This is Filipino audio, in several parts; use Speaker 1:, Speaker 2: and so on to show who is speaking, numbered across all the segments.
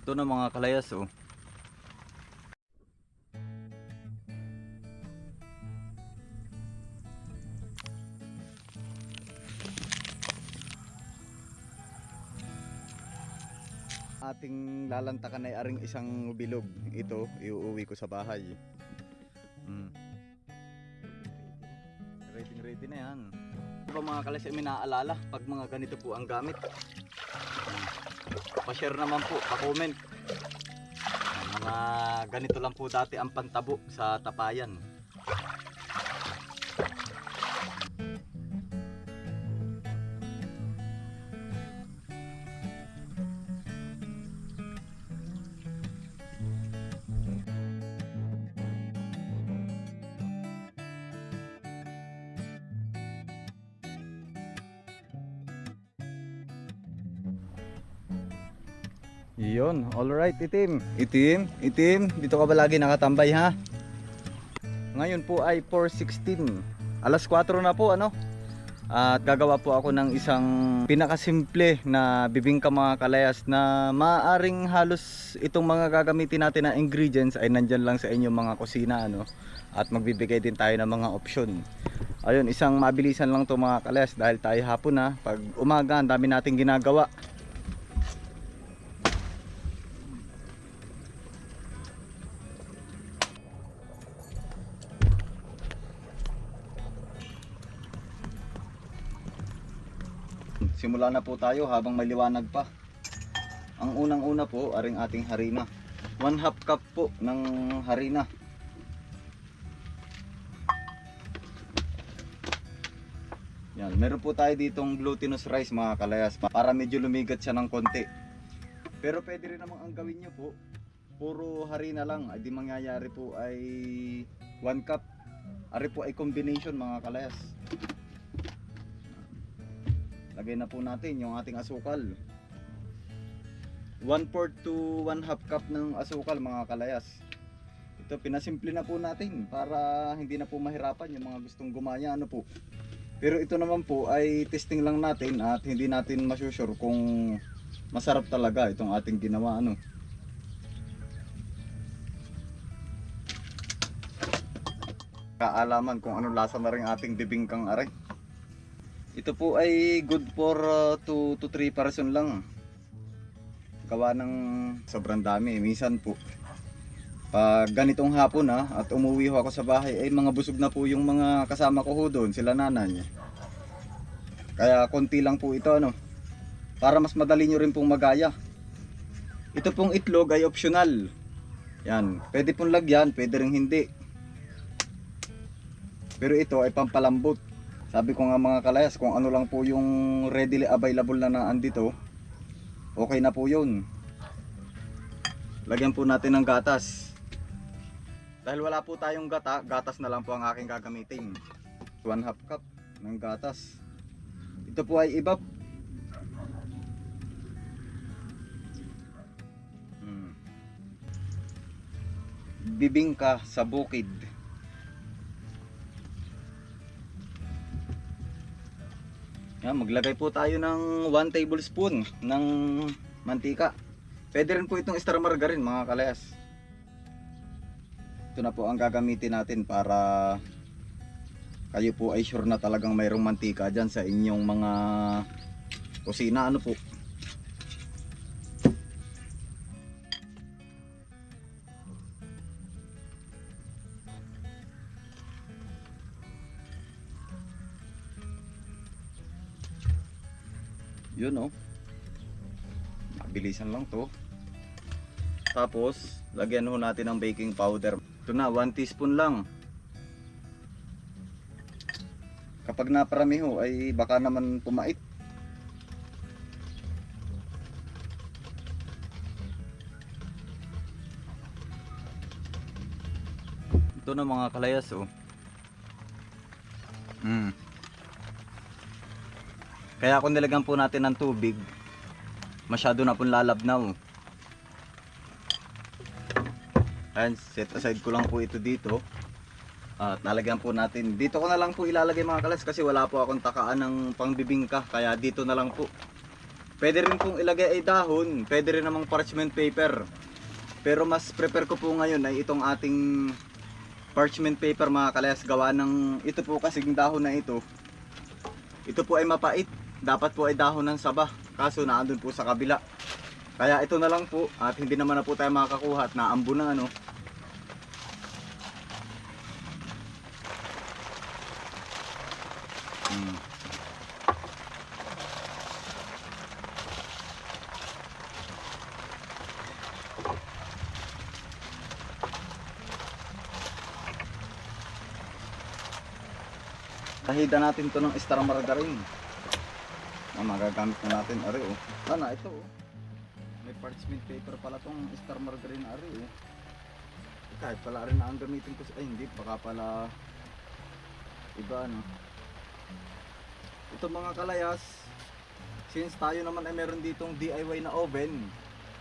Speaker 1: Ito na mga kalayas oh. Ating lalantakan ay aring isang bilog. Ito, iuuwi ko sa bahay. Ready na yan. Diba mga kalayas ay may naaalala pag mga ganito po ang gamit. Pa-share naman po, pa-comment. Mga ganito lang po dati ang pantabo sa tapayan. Iyon, alright itim. Itim, dito ka ba lagi nakatambay ha? Ngayon po ay 4:16. Alas 4 na po ano? At gagawa po ako ng isang pinakasimple na bibingka mga kalayas na maaring halos itong mga gagamitin natin na ingredients ay nandyan lang sa inyong mga kusina ano. At magbibigay din tayo ng mga option. Ayun, isang mabilisan lang to mga kalayas dahil tayo hapon na. Pag umaga, ang dami nating ginagawa. Simula na po tayo habang may liwanag pa. Ang unang-una po, aring ating harina. 1/2 cup po ng harina. Yan, meron po tayo ditong glutinous rice mga kalayas para medyo lumigat siya ng konti. Pero pwede rin namang ang gawin nyo po, puro harina lang. Ay di mangyayari po ay 1 cup. Ari po ay combination mga kalayas. Lagay na po natin yung ating asukal. 1/4 to 1/2 cup ng asukal mga kalayas. Ito pinasimple na po natin para hindi na po mahirapan yung mga gustong gumaya ano po. Pero ito naman po ay testing lang natin at hindi natin masusure kung masarap talaga itong ating ginawa ano. Kaalaman kung anong lasa na rin ating bibingkang aray. Ito po ay good for 2 to 3 person lang. Gawa ng sobrang dami. Minsan po pag ganitong hapon at umuwi ho ako sa bahay ay mga busog na po yung mga kasama ko ho doon, sila nanay. Kaya konti lang po ito ano. Para mas madali nyo rin pong magaya. Ito pong itlog ay optional. Yan, pwede pong lagyan, pwede rin hindi. Pero ito ay pampalambot. Sabi ko nga mga kalayas, kung ano lang po yung readily available na naandito, okay na po yun. Lagyan po natin ng gatas. Dahil wala po tayong gatas na lang po ang aking gagamitin. 1/2 cup ng gatas. Ito po ay ibap. Bibingka sa bukid. Yan, maglagay po tayo ng 1 tablespoon ng mantika. Pwede rin po itong extra margarine mga kalayas. Ito na po ang gagamitin natin para kayo po ay sure na talagang mayroong mantika dyan sa inyong mga kusina ano po. Yun mabilisan lang to. Tapos lagyan ho natin ng baking powder. Ito na 1 teaspoon lang. Kapag naparami ho ay baka naman pumait. Ito na mga kalayas Kaya kung nilagyan po natin ng tubig, masyado na pong lalabnaw. Ayan, set aside ko lang po ito dito. At nalagyan po natin. Dito ko na lang po ilalagay mga kalayas kasi wala po akong takaan ng pangbibingka. Kaya dito na lang po. Pwede rin pong ilagay ay dahon, pwede rin namang parchment paper. Pero mas prefer ko po ngayon ay itong ating parchment paper mga kalayas, gawa ng ito po kasing dahon na ito. Ito po ay mapait, dapat po ay dahon ng saba, kaso naandun po sa kabila. Kaya ito na lang po, at hindi naman na po tayo makakakuha at naambo na ano. Kahida natin to ng star margarine. Magagamit na natin, ari oh. Sana ito oh. May parchment paper pala tong star margarine, ari oh. Kahit pala rin na ang gamitin ko, ay hindi, baka pala iba ano. Ito mga kalayas, since tayo naman ay meron ditong DIY na oven,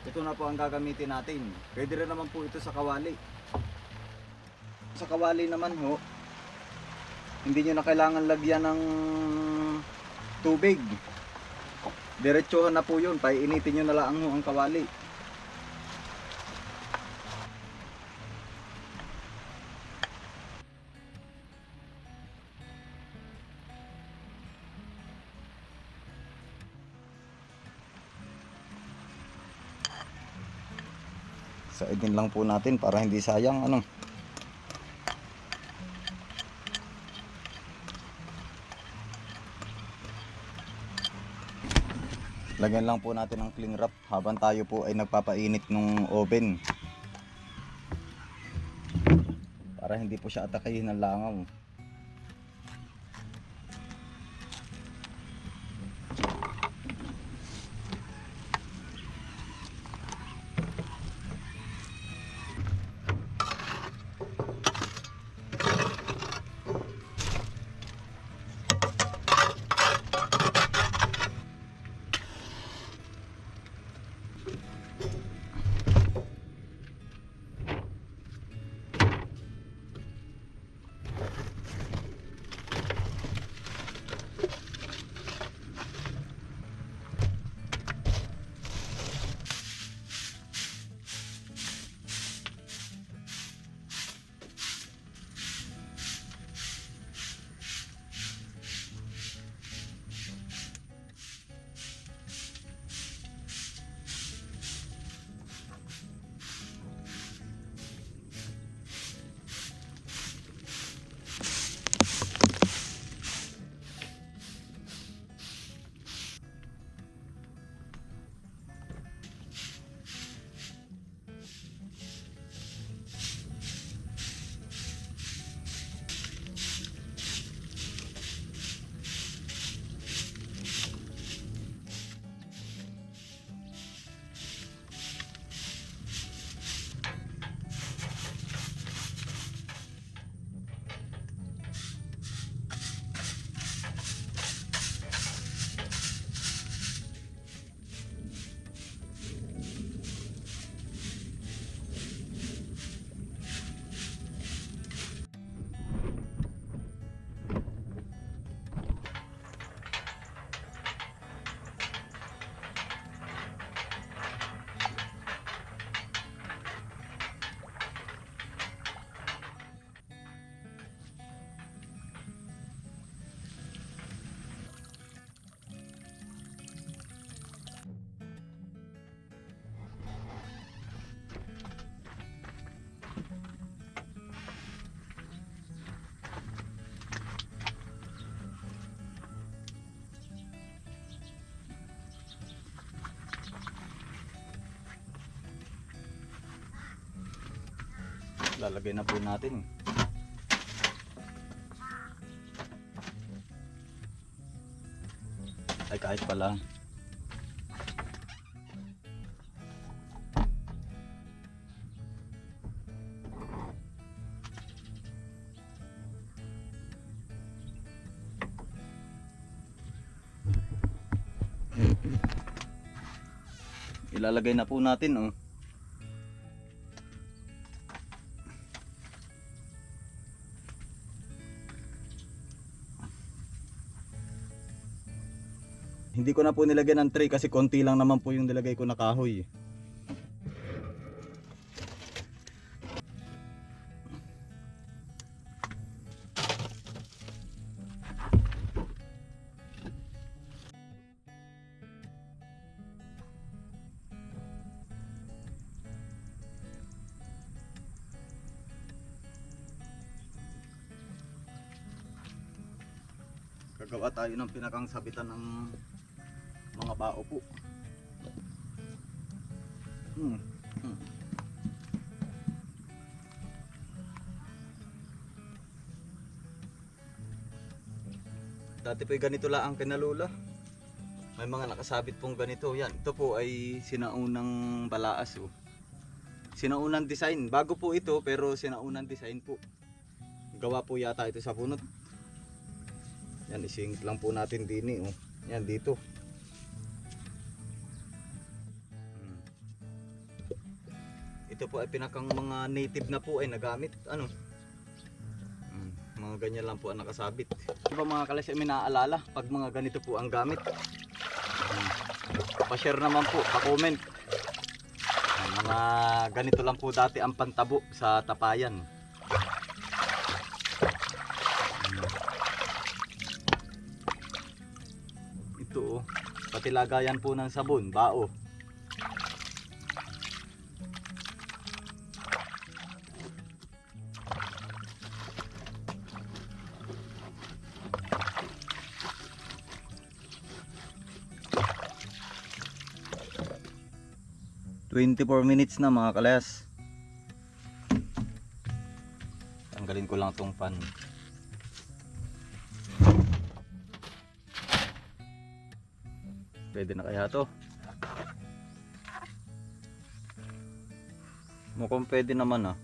Speaker 1: ito na po ang gagamitin natin. Pwede rin naman po ito sa kawali. Sa kawali naman ho, hindi nyo na kailangan lagyan ng tubig. Diretsuhan na po yun, paiinitin nyo na lang ang kawali. Saidin lang po natin para hindi sayang ano. Lagyan lang po natin ng cling wrap habang tayo po ay nagpapainit ng oven. Para hindi po siya atakayin ng langaw. Lalagay na po natin. Ay kahit pala. Ilalagay na po natin oh. Hindi ko na po nilagyan ng tray kasi konti lang naman po yung nilagay ko na kahoy. Gagawa tayo ng pinakang sabitan ng mga bao po. Dati po ganito lang ang kinalula. May mga nakasabit pong ganito. Yan, ito po ay sinaunang balaas. Oh. Sinaunang design. Bago po ito pero sinaunang design po. Gawa po yata ito sa punot. Yan, isink lang po natin din oh. Yan dito. Ito po ay pinakang mga native na po ay nagamit. Ano? Mga ganyan lang po ang nakasabit. Diba mga kalas ay may naaalala pag mga ganito po ang gamit? Pa-share naman po, pa-comment. Mga ganito lang po dati ang pantabo sa tapayan. Ito oh, pati lagayan po ng sabon, bao. ...24 minutes na mga kalayas. Tanggalin ko lang tong pan. Pwede na kaya to? Mukhang pwede naman ah.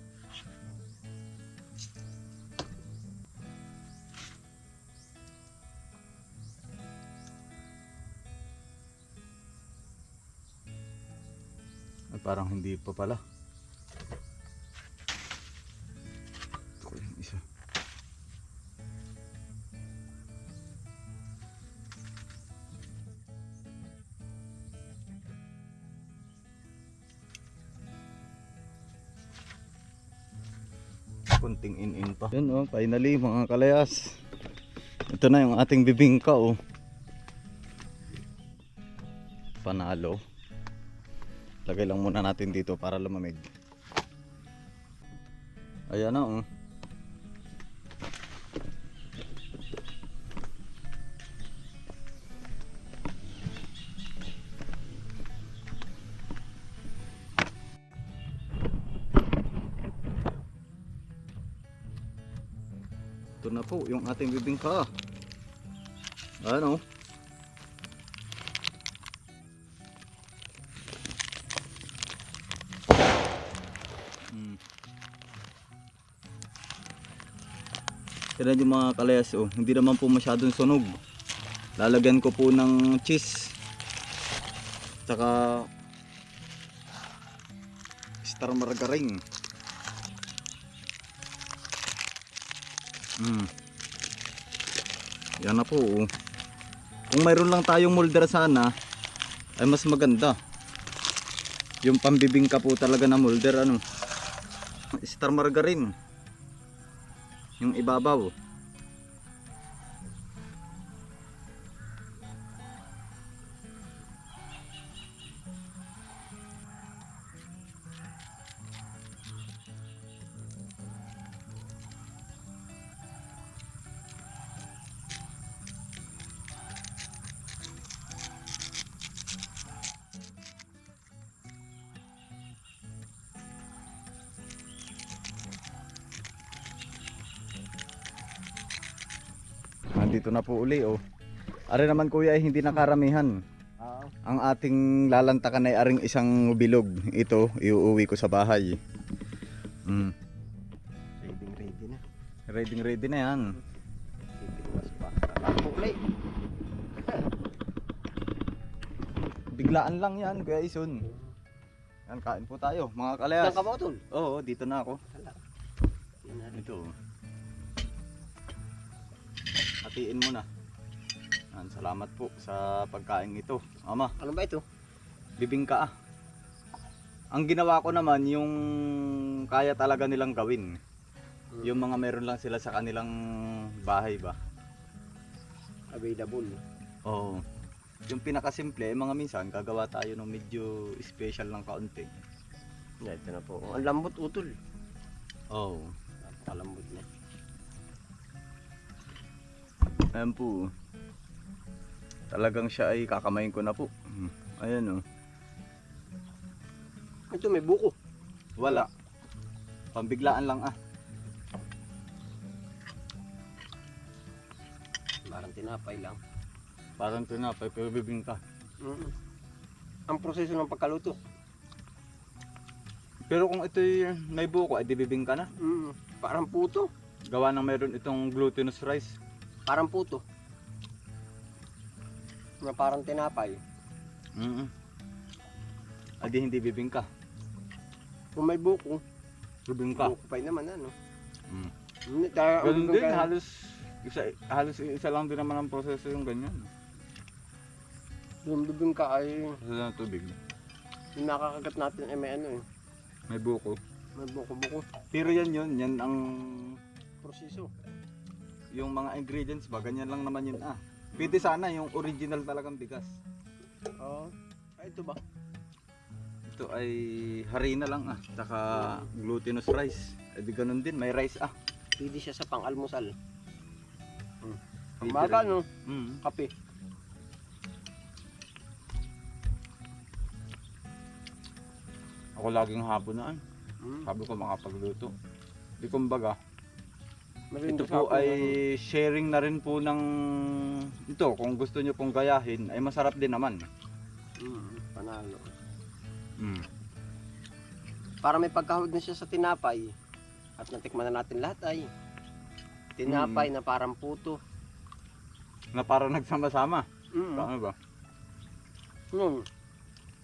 Speaker 1: Ay, parang hindi pa pala. Ito ko yung isa. Kunting in pa. Yun oh, finally mga kalayas. Ito na yung ating bibingka oh. Panalo. Lagay lang muna natin dito para lumamig. Ayan na oh. Ito na po yung ating bibingka. Ano? Tignan yung mga kalayas oh. Hindi naman po masyadong sunog. Lalagyan ko po ng cheese. Tsaka star margarine. Yan na po oh. Kung mayroon lang tayong molder sana ay mas maganda. Yung pambibingka po talaga na molder ano. Star margarine. Yung ibabaw. Nandito na po uli oh. Are naman kuya ay hindi nakaramihan. Ang ating lalantakan ay aring isang bilog. Ito iuuwi ko sa bahay.
Speaker 2: Ready na.
Speaker 1: Ready na yan.
Speaker 2: Titiwas pa. Uli.
Speaker 1: Biglaan lang yan kuya Ison. Yan, kain po tayo mga kalayas.
Speaker 2: Saan ka ba utol?
Speaker 1: Oo, dito na ako. Ito. Hatiin mo na. Salamat po sa pagkain ito. Ama,
Speaker 2: Ano ba ito?
Speaker 1: bibingka ah. Ang ginawa ko naman yung kaya talaga nilang gawin. Yung mga meron lang sila sa kanilang bahay ba.
Speaker 2: Available.
Speaker 1: Oo. Yung pinakasimple, mga minsan gagawa tayo ng medyo special ng kaunti.
Speaker 2: Ito na po. Ang lambot utol.
Speaker 1: Oo.
Speaker 2: Napakalambot na.
Speaker 1: Ayan po. Talagang siya ay kakamayin ko na po. Ayan oh.
Speaker 2: Ito may buko.
Speaker 1: Wala. Pambiglaan lang ah.
Speaker 2: Parang tinapay lang.
Speaker 1: Parang tinapay pero bibingka.
Speaker 2: Ang proseso ng pagkaluto.
Speaker 1: Pero kung ito'y may buko, ay di bibingka na.
Speaker 2: Parang puto.
Speaker 1: Gawa ng meron itong glutinous rice.
Speaker 2: Parang puto. Na parang tinapay.
Speaker 1: Adi hindi bibingka.
Speaker 2: Kung may buko,
Speaker 1: Bibingka.
Speaker 2: buko pa naman ano.
Speaker 1: Mm.
Speaker 2: Hindi, tayo,
Speaker 1: Ganun din, halos isa lang din naman ang proseso yung ganyan.
Speaker 2: yung bibingka ay
Speaker 1: Sa tubig.
Speaker 2: yung nakakagat natin ay may ano eh.
Speaker 1: May buko.
Speaker 2: May buko-buko.
Speaker 1: Pero yan ang
Speaker 2: Proseso.
Speaker 1: yung mga ingredients ba, ganyan lang naman yun ah. Pwede sana yung original talagang bigas.
Speaker 2: Oo. Ay, ito ba?
Speaker 1: Ito ay harina lang ah, saka glutinous rice. Eh di ganun din, may rice ah.
Speaker 2: Pwede siya sa pang-almusal.
Speaker 1: Pwede
Speaker 2: Umaga
Speaker 1: rin.
Speaker 2: no?
Speaker 1: Mm.
Speaker 2: Kape.
Speaker 1: Ako laging hapon na
Speaker 2: Mm.
Speaker 1: sabi ko makapagluto. Di kumbaga,
Speaker 2: Merienda
Speaker 1: ito
Speaker 2: sa
Speaker 1: po
Speaker 2: hapon,
Speaker 1: ay sharing na rin po ng ito. Kung gusto nyo pong gayahin, ay masarap din naman.
Speaker 2: Panalo.
Speaker 1: Mm.
Speaker 2: Para may pagkahawig na siya sa tinapay. At natikman na natin lahat ay tinapay na parang puto.
Speaker 1: Na parang nagsama-sama.
Speaker 2: Mm.
Speaker 1: Ano ba?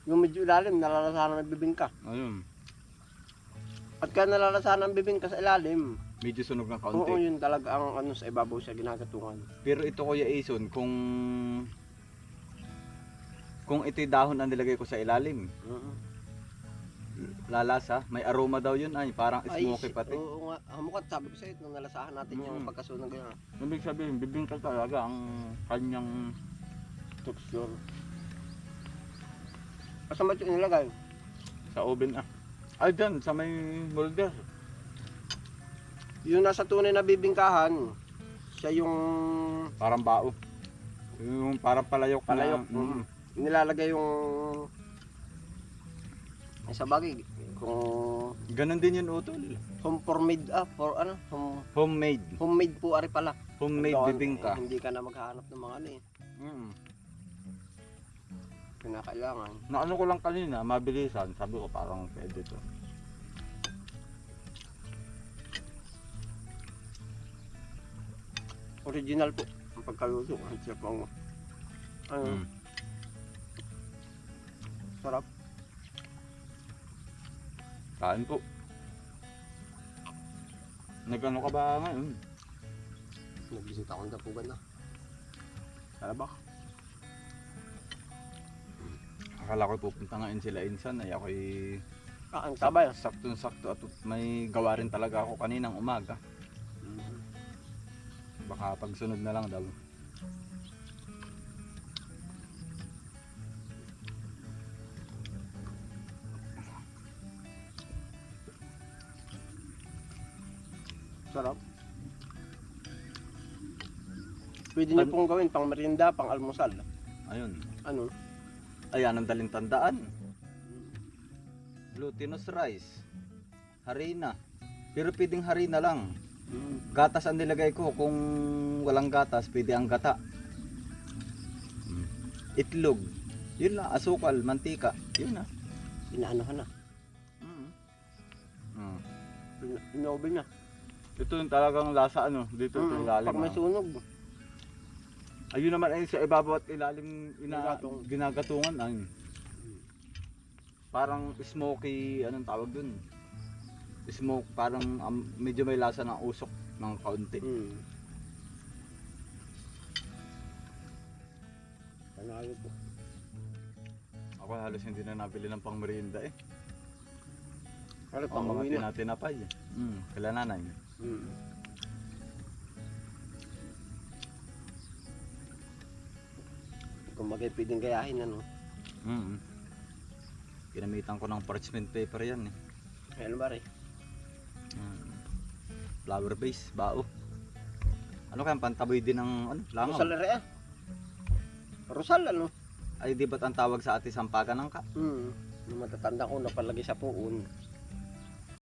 Speaker 2: Yung medyo ilalim, nalalasahan ng bibingka.
Speaker 1: Ayun.
Speaker 2: At kaya nalalasahan ng bibingka sa ilalim,
Speaker 1: Medyo sunog ng
Speaker 2: oo,
Speaker 1: kaunti.
Speaker 2: yun talaga ang ano sa ibabaw siya ginagatungan.
Speaker 1: Pero ito Kuya Ison, kung ito'y dahon ang nilagay ko sa ilalim, lalasa, may aroma daw yun ay parang smoky pati.
Speaker 2: Oo nga, hamukat sabi ko sa iyo, nung nalasahan natin yung
Speaker 1: Mm.
Speaker 2: pagkasunog ganyan.
Speaker 1: Ibig sabihin, bibingka talaga ang kanyang
Speaker 2: Texture. Kasama ito inilagay.
Speaker 1: sa oven ah. Ay dyan, sa may molder.
Speaker 2: Yung nasa tunay na bibingkahan, siya yung
Speaker 1: Parang bao. Yung parang palayok.
Speaker 2: Palayok,
Speaker 1: Na,
Speaker 2: nilalagay yung ay sa bagay kung
Speaker 1: Ganon din yun utol.
Speaker 2: homemade
Speaker 1: Homemade.
Speaker 2: homemade po ari pala.
Speaker 1: Homemade
Speaker 2: Doon,
Speaker 1: bibingka.
Speaker 2: hindi ka na maghahanap ng mga ano eh. Kinakailangan.
Speaker 1: Na ano ko lang kanina, mabilisan. Sabi ko parang pwede to.
Speaker 2: Original po ang pagkaluto. Ang sarap ang ano,
Speaker 1: Mm.
Speaker 2: sarap.
Speaker 1: Kain po. Nag-ano ka ba ngayon?
Speaker 2: Nagbisita akong dapugan na.
Speaker 1: Talabak. Akala ko pupunta ngayon sila Insan. Ay ako'y
Speaker 2: Ang tabay.
Speaker 1: saktong-sakto at may gawa rin talaga ako kaninang umaga. Baka pagsunod na lang daw.
Speaker 2: Sarap. Pwede niyo pong gawin pang merienda, pang almusal.
Speaker 1: Ayun.
Speaker 2: Ano?
Speaker 1: Ayan ang daling tandaan. Glutinous rice. Harina. Pero pwedeng harina lang. Gatas ang nilagay ko. Kung walang gatas, pwede ang gata. Itlog. Yun lang. Asukal, mantika. Yun na.
Speaker 2: Inaanohan na. Inoven na.
Speaker 1: Ito yung talagang lasa ano. Dito sa ilalim.
Speaker 2: Pag may sunog.
Speaker 1: Ayun naman ay sa ibabaw at ilalim
Speaker 2: Ginagatong.
Speaker 1: ginagatungan. Ayun. Parang smoky, anong tawag dun? Smoke, parang medyo may lasa ng usok ng kaunti.
Speaker 2: Panalo po.
Speaker 1: Ako halos hindi na nabili ng pang merienda eh.
Speaker 2: Ano
Speaker 1: O
Speaker 2: pang
Speaker 1: mga
Speaker 2: uwi na?
Speaker 1: tinatinapay. Kala nanay.
Speaker 2: Mm. Kung magay pwedeng gayahin ano.
Speaker 1: Ginamitan ko ng parchment paper yan eh.
Speaker 2: Ano ba rin?
Speaker 1: Flower base, bao. Ano kaya pantaboy din ng ano, langaw?
Speaker 2: Rosal rin ah. Rosal ano?
Speaker 1: Ay di ba't ang tawag sa ati sampagan ng ka?
Speaker 2: Nung matatanda ko napalagi sa puon.